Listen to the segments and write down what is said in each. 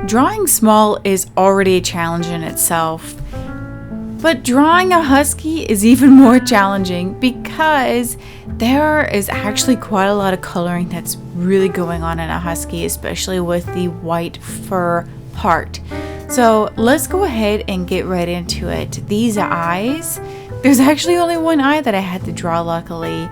Drawing small is already a challenge in itself, but drawing a husky is even more challenging because there is actually quite a lot of coloring that's really going on in a husky, especially with the white fur part. So let's go ahead and get right into it. These eyes, there's actually only one eye that I had to draw, luckily.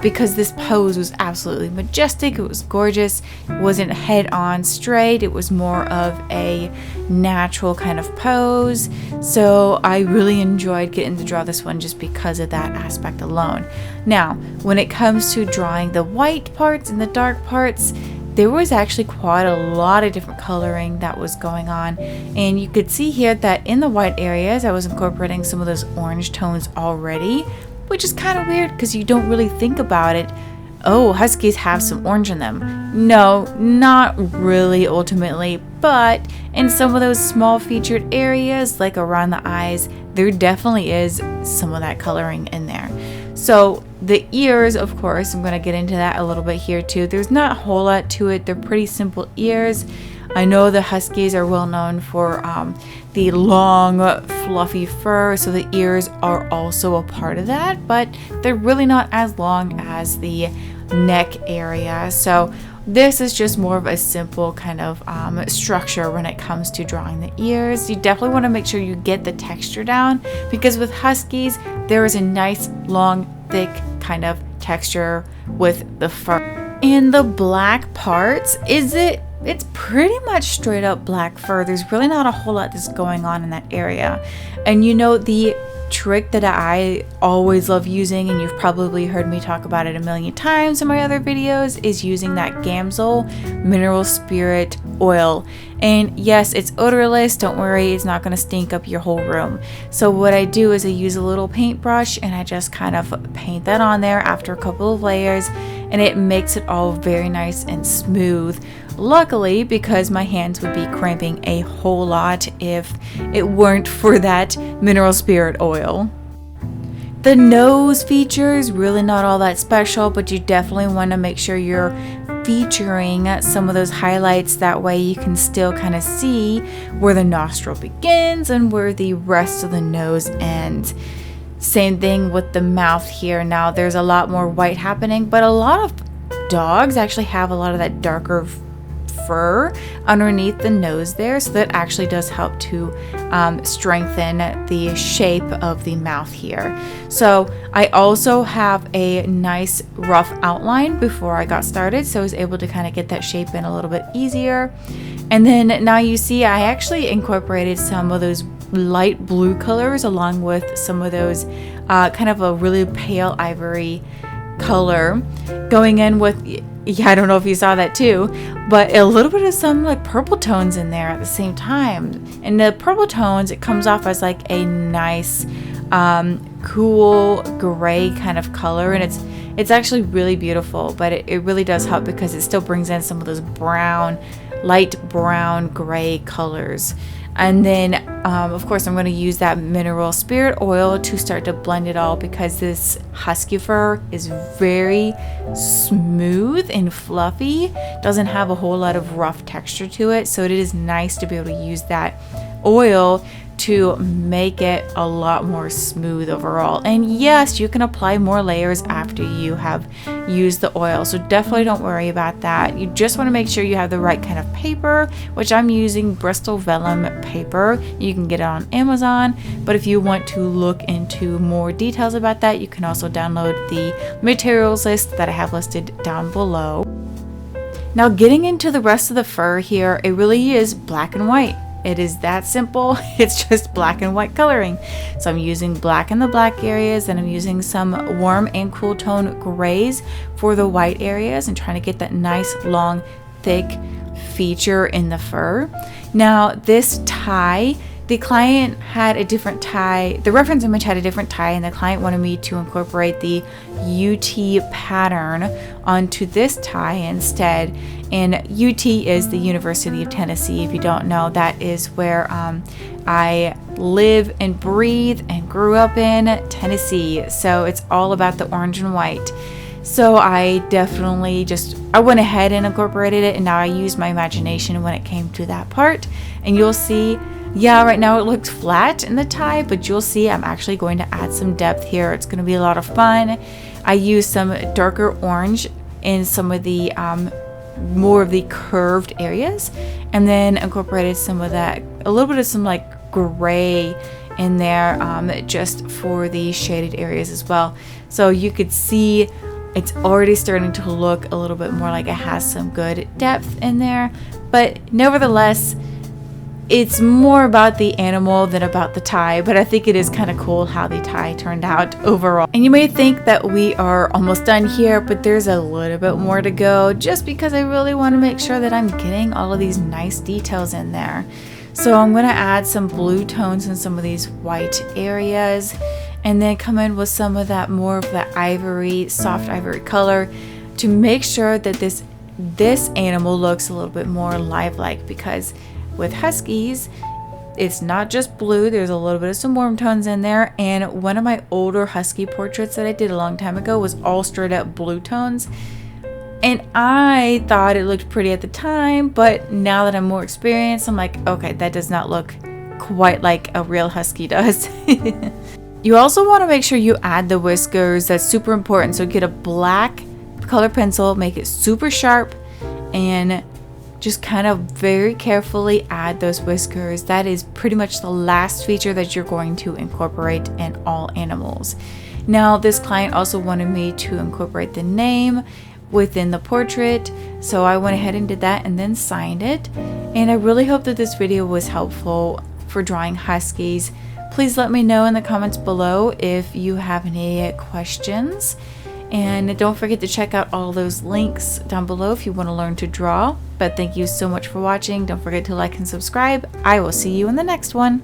Because this pose was absolutely majestic, it was gorgeous, it wasn't head on straight, it was more of a natural kind of pose. So I really enjoyed getting to draw this one just because of that aspect alone. Now, when it comes to drawing the white parts and the dark parts, there was actually quite a lot of different coloring that was going on, and you could see here that in the white areas I was incorporating some of those orange tones already, which is kind of weird because you don't really think about it. Oh, huskies have some orange in them. No, not really ultimately, but in some of those small featured areas, like around the eyes, there definitely is some of that coloring in there. So the ears, of course, I'm going to get into that a little bit here too. There's not a whole lot to it. They're pretty simple ears. I know the huskies are well known for the long, fluffy fur, so the ears are also a part of that, but they're really not as long as the neck area. So this is just more of a simple kind of structure when it comes to drawing the ears. You definitely want to make sure you get the texture down, because with huskies, there is a nice, long, thick kind of texture with the fur. And the black parts, it's pretty much straight up black fur. There's really not a whole lot that's going on in that area. And you know, the trick that I always love using, and you've probably heard me talk about it a million times in my other videos, is using that Gamsol mineral spirit oil. And yes, it's odorless, don't worry, it's not going to stink up your whole room. So what I do is I use a little paintbrush and I just kind of paint that on there after a couple of layers, and it makes it all very nice and smooth. Luckily, because my hands would be cramping a whole lot if it weren't for that mineral spirit oil. The nose features, really not all that special, but you definitely want to make sure you're featuring some of those highlights. That way you can still kind of see where the nostril begins and where the rest of the nose ends. Same thing with the mouth here. Now there's a lot more white happening, but a lot of dogs actually have a lot of that darker fur underneath the nose there, so that actually does help to strengthen the shape of the mouth here. So I also have a nice rough outline before I got started, so I was able to kind of get that shape in a little bit easier. And then now you see I actually incorporated some of those light blue colors along with some of those kind of a really pale ivory color going in with, yeah, I don't know if you saw that too, but a little bit of some like purple tones in there at the same time. And the purple tones, it comes off as like a nice cool gray kind of color, and it's actually really beautiful, but it really does help because it still brings in some of those brown, light brown gray colors. And then of course I'm going to use that mineral spirit oil to start to blend it all, because this husky fur is very smooth and fluffy, doesn't have a whole lot of rough texture to it, so it is nice to be able to use that oil to make it a lot more smooth overall. And yes, you can apply more layers after you have used the oil, so definitely don't worry about that. You just want to make sure you have the right kind of paper, which I'm using Bristol vellum paper. You can get it on Amazon, but if you want to look into more details about that, you can also download the materials list that I have listed down below. Now getting into the rest of the fur here, it really is black and white. It is that simple. It's just black and white coloring. So I'm using black in the black areas, and I'm using some warm and cool tone grays for the white areas, and trying to get that nice long thick feature in the fur. Now this tie, the client had a different tie. The reference image had a different tie, and the client wanted me to incorporate the UT pattern onto this tie instead. And UT is the University of Tennessee. If you don't know, that is where I live and breathe and grew up in, Tennessee. So it's all about the orange and white. So I definitely I went ahead and incorporated it, and now I used my imagination when it came to that part. And you'll see, yeah, right now it looks flat in the tie, but you'll see I'm actually going to add some depth here. It's going to be a lot of fun. I used some darker orange in some of the more of the curved areas, and then incorporated some of that, a little bit of some like gray in there, just for the shaded areas as well. So you could see it's already starting to look a little bit more like it has some good depth in there, but nevertheless, it's more about the animal than about the tie. But I think it is kind of cool how the tie turned out overall. And you may think that we are almost done here, but there's a little bit more to go, just because I really want to make sure that I'm getting all of these nice details in there. So I'm going to add some blue tones in some of these white areas, and then come in with some of that more of the ivory, soft ivory color, to make sure that this animal looks a little bit more lifelike, because with Huskies, it's not just blue, there's a little bit of some warm tones in there. And one of my older Husky portraits that I did a long time ago was all straight up blue tones. And I thought it looked pretty at the time, but now that I'm more experienced, I'm like, okay, that does not look quite like a real Husky does. You also want to make sure you add the whiskers. That's super important. So get a black color pencil, make it super sharp, and just kind of very carefully add those whiskers. That is pretty much the last feature that you're going to incorporate in all animals. Now, this client also wanted me to incorporate the name within the portrait, so I went ahead and did that and then signed it. And I really hope that this video was helpful for drawing Huskies. Please let me know in the comments below if you have any questions. And don't forget to check out all those links down below if you want to learn to draw. But thank you so much for watching. Don't forget to like and subscribe. I will see you in the next one.